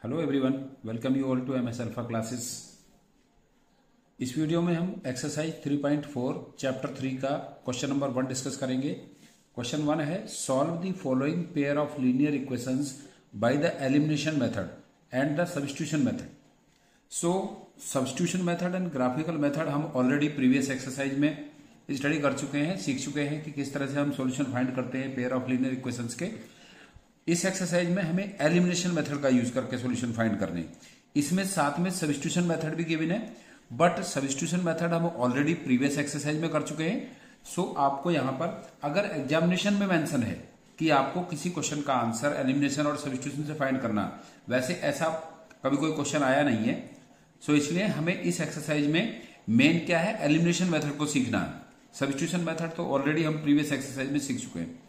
Hello everyone, welcome you all to MS alpha classes. इस video में हम exercise 3.4 chapter 3 का क्वेश्चन नंबर 1 डिस्कस करेंगे। क्वेश्चन 1 है solve the following pair of linear equations by the elimination method and the substitution method. So substitution method and graphical method हम already previous exercise में study कर चुके हैं, सीख चुके हैं कि किस तरह से हम सॉल्यूशन फाइंड करते हैं पेयर ऑफ लीनियर इक्वेशंस के। इस एक्सरसाइज में हमें एलिमिनेशन मेथड का यूज करके सॉल्यूशन फाइंड करने, इसमें साथ में सब्स्टिट्यूशन मेथड भी गिवन है, बट सब्स्टिट्यूशन मेथड हम ऑलरेडी प्रीवियस एक्सरसाइज में कर चुके हैं। सो आपको यहां पर अगर एग्जामिनेशन में मेंशन है कि आपको किसी क्वेश्चन का आंसर एलिमिनेशन और सब्स्टिट्यूशन से फाइंड करना, वैसे ऐसा कभी कोई क्वेश्चन आया नहीं है। सो इसलिए हमें इस एक्सरसाइज में मेन क्या है, एलिमिनेशन मेथड को सीखना है। सब्स्टिट्यूशन मेथड तो ऑलरेडी हम प्रीवियस एक्सरसाइज में सीख चुके हैं।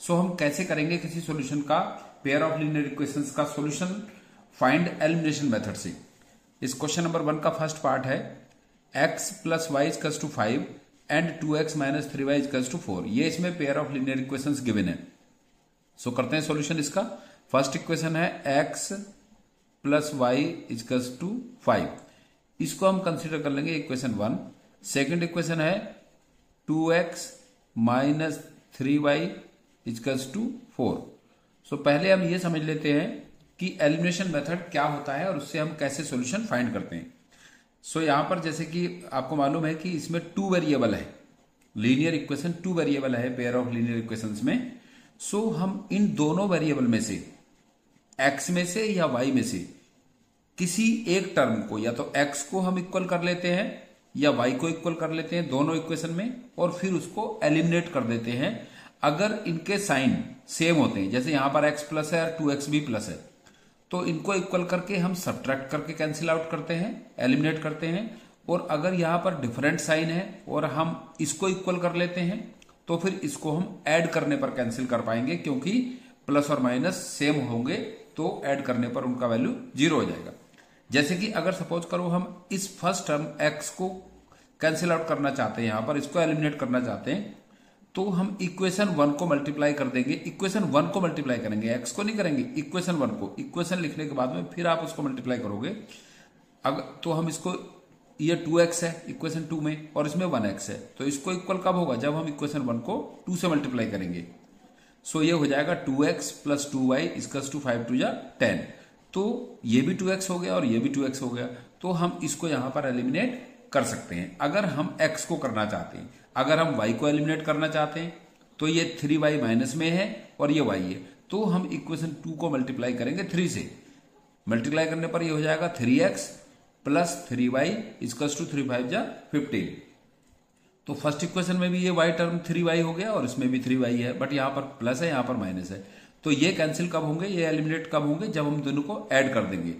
सो हम कैसे करेंगे किसी सॉल्यूशन का, पेयर ऑफ लीनियर इक्वेशंस का सॉल्यूशन फाइंड एलिमिनेशन मेथड से। इस क्वेश्चन नंबर 1 का फर्स्ट पार्ट है x plus y equals to 5 and 2x minus 3y equals to 4। ये इसमें pair of linear equations given है। सो करते हैं सॉल्यूशन इसका। फर्स्ट इक्वेशन है x plus y equals to 5, इसको हम कंसिडर कर लेंगे इक्वेशन 1। सेकेंड इक्वेशन है 2x minus 3y equals to 4। सो पहले हम ये समझ लेते हैं कि एलिमिनेशन मेथड क्या होता है और उससे हम कैसे सॉल्यूशन फाइंड करते हैं। सो यहां पर जैसे कि आपको मालूम है कि इसमें 2 वेरिएबल है, लीनियर इक्वेशन 2 वेरिएबल है पेयर ऑफ लीनियर इक्वेशंस में। सो हम इन दोनों वेरिएबल में से x में से या y में से किसी एक टर्म को, या तो x को हम इक्वल कर लेते हैं या y को इक्वल कर लेते हैं दोनों इक्वेशन में, और फिर उसको एलिमिनेट कर देते हैं अगर इनके साइन सेम होते हैं। जैसे यहां पर x प्लस है और 2x भी प्लस है, तो इनको इक्वल करके हम सब्ट्रैक्ट करके कैंसिल आउट करते हैं, एलिमिनेट करते हैं। और अगर यहां पर डिफरेंट साइन है और हम इसको इक्वल कर लेते हैं, तो फिर इसको हम ऐड करने पर कैंसिल कर पाएंगे, क्योंकि प्लस और माइनस सेम होंगे तो ऐड करने पर उनका वैल्यू 0 हो जाएगा। जैसे कि अगर सपोज करो हम इस फर्स्ट टर्म x को कैंसिल आउट करना चाहते हैं, यहां पर इसको एलिमिनेट करना चाहते हैं, तो हम इक्वेशन 1 को मल्टीप्लाई कर देंगे। इक्वेशन 1 को मल्टीप्लाई करेंगे, x को नहीं करेंगे, इक्वेशन 1 को। इक्वेशन लिखने के बाद में फिर आप उसको मल्टीप्लाई करोगे। अगर तो हम इसको, ये 2x है इक्वेशन 2 में और इसमें 1x है, तो इसको इक्वल कब होगा, जब हम इक्वेशन 1 को 2 से मल्टीप्लाई करेंगे। सो ये हो जाएगा 2x plus 2y equals to 5 2 जा 10। तो ये भी 2x हो गया और ये भी 2x हो गया, तो हम इसको यहां पर एलिमिनेट कर सकते हैं अगर हम x को करना चाहते हैं। अगर हम y को एलिमिनेट करना चाहते हैं तो ये 3y माइनस में है और ये y है, तो हम इक्वेशन 2 को मल्टीप्लाई करेंगे 3 से। मल्टीप्लाई करने पर ये हो जाएगा 3x plus 3y equals to 3 5 जा 15। तो फर्स्ट इक्वेशन में भी ये y टर्म 3y हो गया और इसमें भी 3y है, बट यहां पर प्लस है यहां पर माइनस है। तो ये कैंसिल कब होंगे, ये एलिमिनेट कब होंगे, जब हम दोनों को ऐड कर देंगे।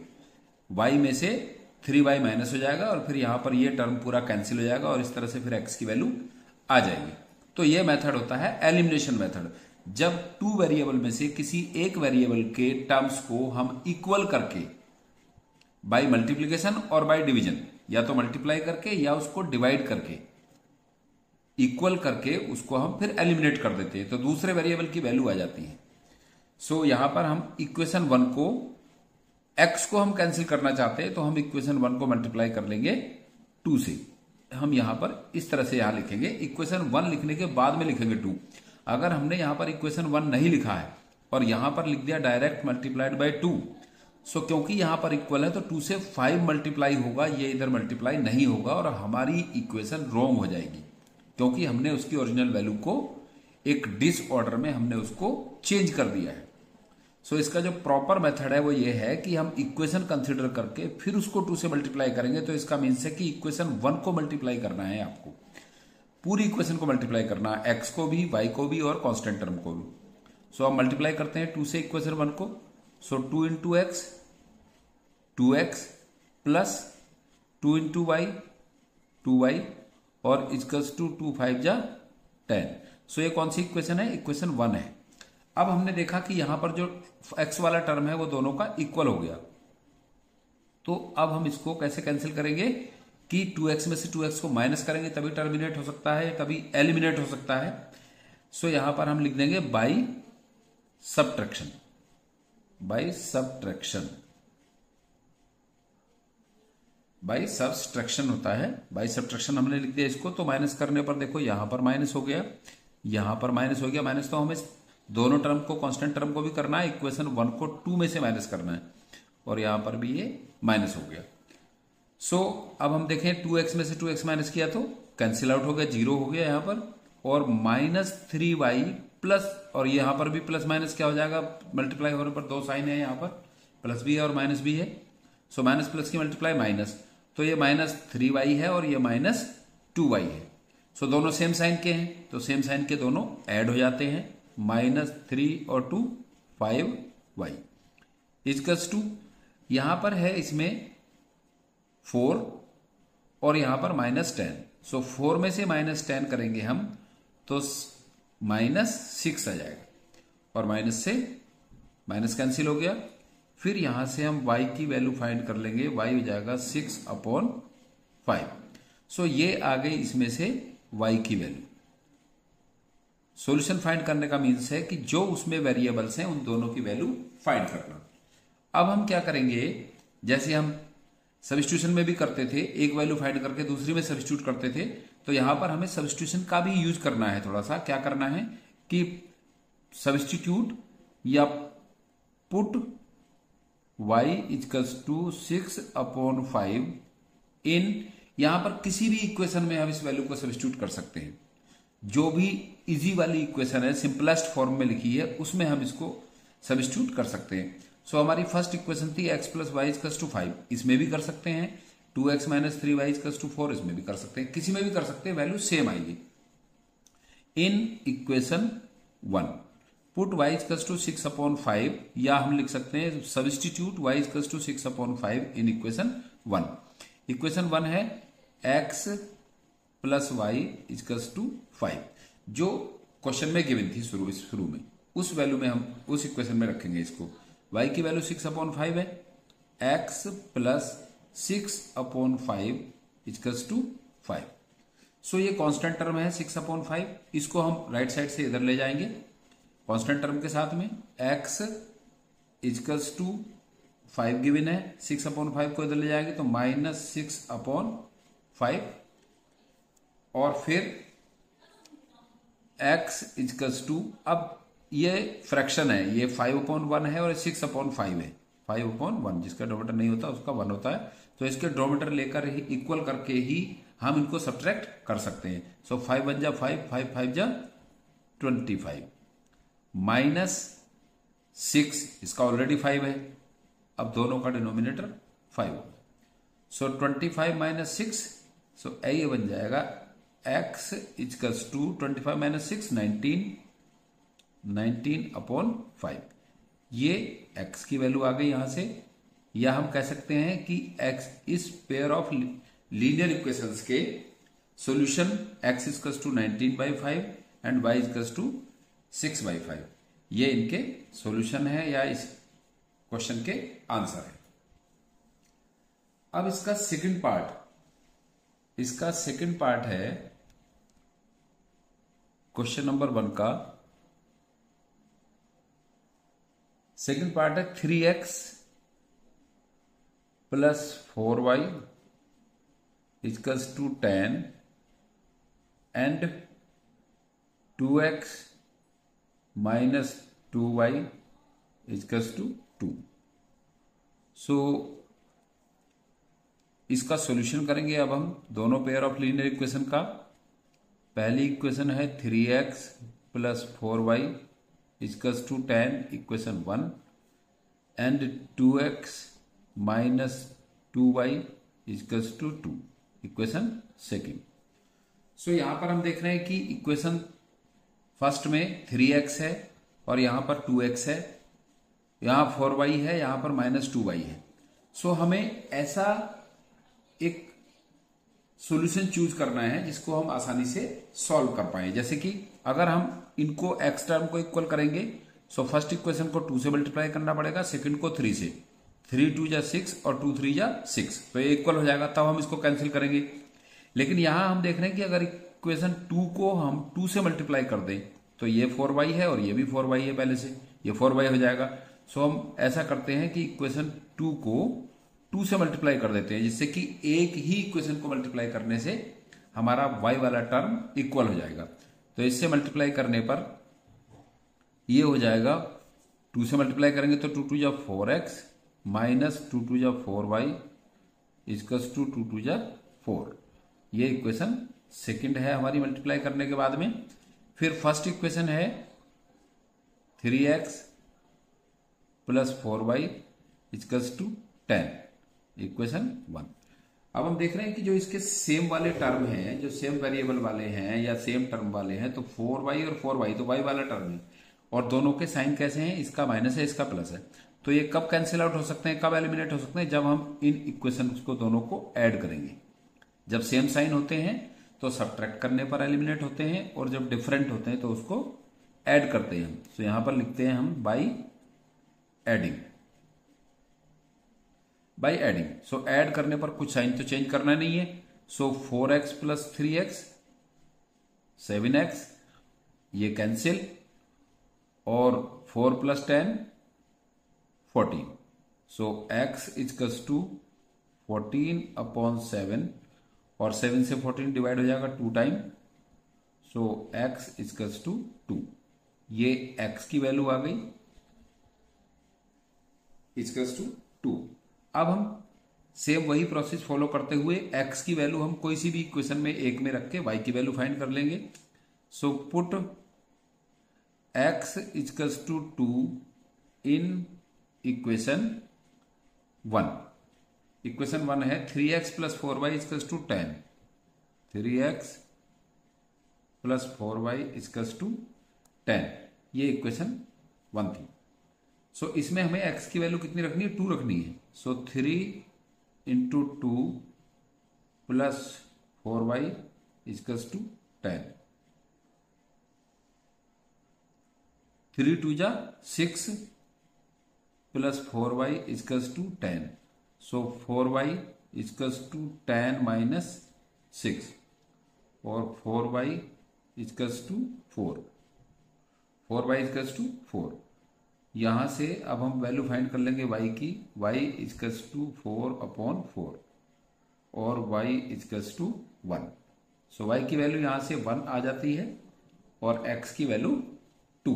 y में से 3y माइनस हो जाएगा और फिर यहां पर ये टर्म पूरा कैंसिल हो जाएगा और इस तरह से फिर x की वैल्यू आ जाएगी। तो ये मेथड होता है एलिमिनेशन मेथड, जब 2 वेरिएबल में से किसी एक वेरिएबल के टर्म्स को हम इक्वल करके बाय मल्टीप्लीकेशन और बाय डिवीजन, या तो मल्टीप्लाई करके या उसको डिवाइड करके, इक्वल करके उसको हम फिर एलिमिनेट कर देते हैं, तो दूसरे वेरिएबल की वैल्यू आ जाती है। सो यहां पर हम इक्वेशन 1 को, x को हम कैंसिल करना चाहते हैं तो हम इक्वेशन 1 को मल्टीप्लाई कर लेंगे 2 से। हम यहां पर इस तरह से यहां लिखेंगे, इक्वेशन 1 लिखने के बाद में लिखेंगे 2। अगर हमने यहां पर इक्वेशन 1 नहीं लिखा है और यहां पर लिख दिया डायरेक्ट मल्टीप्लाइड बाय 2, सो क्योंकि यहां पर इक्वल है तो 2 से 5 मल्टीप्लाई होगा, ये इधर मल्टीप्लाई नहीं होगा और हमारी इक्वेशन रॉन्ग हो जाएगी, क्योंकि हमने उसकी ओरिजिनल वैल्यू को एक डिसऑर्डर में हमने उसको चेंज कर दिया है। सो इसका जो प्रॉपर मेथड है वो ये है कि हम इक्वेशन कंसीडर करके फिर उसको 2 से मल्टीप्लाई करेंगे। तो इसका मीन्स है कि इक्वेशन 1 को मल्टीप्लाई करना है, आपको पूरी इक्वेशन को मल्टीप्लाई करना है, x को भी, y को भी और कांस्टेंट टर्म को भी। सो हम मल्टीप्लाई करते हैं 2 से इक्वेशन 1 को। So 2 into x 2x plus 2 into y 2y और इक्वल्स टू 2 5 जा 10। सो ये कौन सी इक्वेशन है, इक्वेशन 1 है। अब हमने देखा कि यहां पर जो x वाला टर्म है वो दोनों का इक्वल हो गया, तो अब हम इसको कैसे कैंसिल करेंगे कि 2x में से 2x को माइनस करेंगे तभी टर्मिनेट हो सकता है, तभी एलिमिनेट हो सकता है। सो यहां पर हम लिख देंगे बाय सब्ट्रैक्शन। बाई सब्सट्रैक्शन होता है। बाई सब्सट्रैक्शन हमने लिख दिया इसको, तो माइनस करने पर देखो यहां पर माइनस हो गया, यहां पर माइनस हो गया। माइनस तो हमें दोनों टर्म को, कांस्टेंट टर्म को भी करना है, इक्वेशन 1 को 2 में से माइनस करना है, और यहां पर भी ये माइनस हो गया। सो अब हम देखें 2x में से 2x माइनस किया तो कैंसिल आउट हो गया, 0 हो गया यहां पर, और -3y प्लस, और यहां पर भी प्लस माइनस क्या हो जाएगा, मल्टीप्लाई होने पर दो साइन है, यहां पर प्लस भी है और माइनस भी है। सो माइनस प्लस की मल्टीप्लाई माइनस, तो ये -3y है और ये -2y है। सो दोनों सेम साइन के हैं, तो सेम साइन के दोनों ऐड हो जाते हैं, -3 और 2 5y इजकल्स टू, यहां पर है इसमें 4 और यहां पर -10। सो 4 में से -10 करेंगे हम तो -6 आ जाएगा, और माइनस से माइनस कैंसिल हो गया। फिर यहां से हम y की वैल्यू फाइंड कर लेंगे, y हो जाएगा 6/5। सो ये आ गई इसमें से y की वैल्यू। सॉल्यूशन फाइंड करने का मीन्स है कि जो उसमें वेरिएबल्स हैं उन दोनों की वैल्यू फाइंड करना। अब हम क्या करेंगे, जैसे हम सब्स्टिट्यूशन में भी करते थे, एक वैल्यू फाइंड करके दूसरी में सब्स्टिट्यूट करते थे, तो यहां पर हमें सब्स्टिट्यूशन का भी यूज करना है। थोड़ा सा क्या करना है कि सब्स्टिट्यूट या पुट y इक्वल्स टू 6/5 इन, यहां पर किसी भी इक्वेशन में हम इस वैल्यू को सब्स्टिट्यूट कर सकते हैं। जो भी इजी वाली इक्वेशन है, सिंपलेस्ट फॉर्म में लिखी है, उसमें हम इसको सब्स्टिट्यूट कर सकते हैं। सो हमारी फर्स्ट इक्वेशन थी x + y = 5, इसमें भी कर सकते हैं। 2x - 3y = 4, इसमें भी कर सकते हैं, किसी में भी कर सकते हैं, वैल्यू सेम आएगी। इन इक्वेशन 1 पुट y = 6/5, या हम लिख सकते हैं सब्स्टिट्यूट y = 6/5 इन इक्वेशन 1। इक्वेशन 1 है x + y = 5, जो क्वेश्चन में गिवन थी शुरू में, उस वैल्यू में हम उस इक्वेशन में रखेंगे इसको। y की वैल्यू 6/5 है, x + 6/5 = 5। सो ये कांस्टेंट टर्म है 6/5, इसको हम राइट साइड से इधर ले जाएंगे कांस्टेंट टर्म के साथ में। x = 5 गिवन है, 6/5 को इधर ले जाएंगे तो -6/5, और फिर x = अब ये फ्रैक्शन है, ये 5/1 है और 6/5 है। 5/1 जिसका डोमीटर नहीं होता उसका 1 होता है, तो इसके डोमीटर लेकर ही इक्वल करके ही हम इनको सब्ट्रैक्ट कर सकते हैं। सो 5 × 1 = 5, 5 × 5 = 25, -6, इसका ऑलरेडी 5 है, अब दोनों का डिनोमिनेटर 5 होगा। सो 25 - 6, सो ये बन जाएगा x = 25 - 6 19/5। ये x की वैल्यू आ गई यहां से, या हम कह सकते हैं कि x इस पेयर ऑफ लीनियर इक्वेशंस के सॉल्यूशन x = 19/5 एंड y = 6/5, ये इनके सॉल्यूशन है या इस क्वेश्चन के आंसर है। अब इसका सेकंड पार्ट है क्वेश्चन नंबर 1 का। सेकंड पार्ट है 3x + 4y = 10 and 2x - 2y = 2। सो इसका सॉल्यूशन करेंगे अब हम दोनों पेयर ऑफ लीनियर इक्वेशन का। पहली इक्वेशन है 3x + 4y = 10, equation 1, and 2x - 2y = 2, equation second. So यहां पर हम देख रहे हैं कि इक्वेशन फर्स्ट में 3x है और यहां पर 2x है, यहां 4y है, यहां पर -2y है। सो हमें ऐसा एक सॉल्यूशन चूज करना है जिसको हम आसानी से सॉल्व कर पाए। जैसे कि अगर हम इनको x टर्म को इक्वल करेंगे, सो फर्स्ट इक्वेशन को 2 से मल्टीप्लाई करना पड़ेगा, सेकंड को 3 से। 3 × 2 = 6 और 2 × 3 = 6, तो ये इक्वल हो जाएगा, तब हम इसको कैंसिल करेंगे। लेकिन यहां हम देख रहे हैं कि अगर इक्वेशन 2 को हम 2 से मल्टीप्लाई कर दें तो ये 4y है और ये भी 4y है, पहले से ये 4y हो जाएगा। सो हम ऐसा करते हैं कि इक्वेशन 2 को 2 से मल्टीप्लाई कर देते हैं, जिससे कि एक ही इक्वेशन को मल्टीप्लाई करने से हमारा y वाला टर्म इक्वल हो जाएगा। तो इससे मल्टीप्लाई करने पर ये हो जाएगा, 2 से मल्टीप्लाई करेंगे तो 2 2 जा 4x माइनस 2 2 जा 4y इक्वल्स टू 2 2 जा 4। ये इक्वेशन सेकंड है हमारी मल्टीप्लाई करने के बाद में। फिर फर्स्ट इक्वेशन है 3x plus 4y equals to 10, equation 1। अब हम देख रहे हैं कि जो इसके सेम वाले टर्म हैं, जो सेम वेरिएबल वाले हैं या सेम टर्म वाले हैं, तो 4y और 4y तो y वाला टर्म है, और दोनों के साइन कैसे हैं, इसका माइनस है इसका प्लस है। तो ये कब कैंसिल आउट हो सकते हैं, कब एलिमिनेट हो सकते हैं, जब हम इन इक्वेशंस को दोनों को ऐड करेंगे। जब सेम साइन होते हैं तो सब्ट्रैक्ट करने पर एलिमिनेट होते हैं, और जब डिफरेंट होते हैं तो उसको ऐड करते हैं हम। तो यहां पर लिखते हैं हम बाई एडिंग। सो ऐड करने पर कुछ साइन तो चेंज करना नहीं है। सो 4x प्लस 3x 7x, ये कैंसिल, और 4 plus 10 14। So x equals to 14 upon 7, और 7 से 14 डिवाइड हो जाएगा 2 time. So x equals to 2। ये x की वैल्यू आ गई, इक्वल्स टू 2। अब हम सेम वही प्रोसेस फॉलो करते हुए x की वैल्यू हम कोई सी भी इक्वेशन में एक में रख के y की वैल्यू फाइंड कर लेंगे। So put x equals to 2 in equation 1। Equation 1 है 3x plus 4y equals to 10। 3x plus 4y equals to 10, ये इक्वेशन 1 थी। सो इसमें हमें x की वैल्यू कितनी रखनी है, 2 रखनी है। So 3 into 2 plus 4y equals to 10। 3 2 जा 6 plus 4y equals to 10। So 4y equals to 10 minus 6, और 4y equals to 4। 4y equals to 4। यहां से अब हम वैल्यू फाइंड कर लेंगे y की। y इक्वल्स टू 4 अपॉन 4, और y equals to 1। So y की वैल्यू यहां से 1 आ जाती है, और x की वैल्यू 2।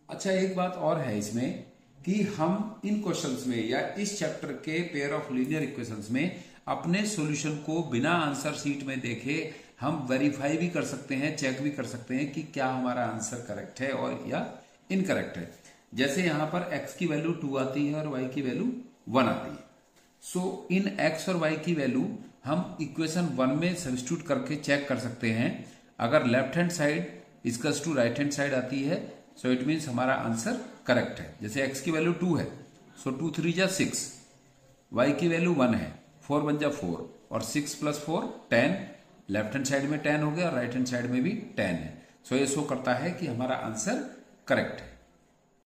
अच्छा, एक बात और है इसमें कि हम इन क्वेश्चंस में या इस चैप्टर के पेयर ऑफ लीनियर इक्वेशंस में अपने सॉल्यूशन को बिना आंसर शीट में देखे हम वेरीफाई भी कर सकते हैं, चेक भी कर सकते हैं कि क्या हमारा आंसर करेक्ट है और या इनकरेक्ट है। जैसे यहां पर x की वैल्यू 2 आती है और y की वैल्यू 1 आती है। सो इन x और y की वैल्यू हम इक्वेशन 1 में सब्स्टिट्यूट करके चेक कर सकते हैं। अगर left hand side equals to right hand side आती है, सो इट मीन्स हमारा आंसर करेक्ट है। जैसे x की वैल्यू 2 है, सो 2 3 जा 6, y की वैल्यू 1 है, 4 1 जा 4, और 6 प्लस 4 10। लेफ्ट हैंड साइड में 10 हो गया और राइट हैंड साइड में भी 10 है। सो ये शो करता है कि हमारा आंसर करेक्ट है।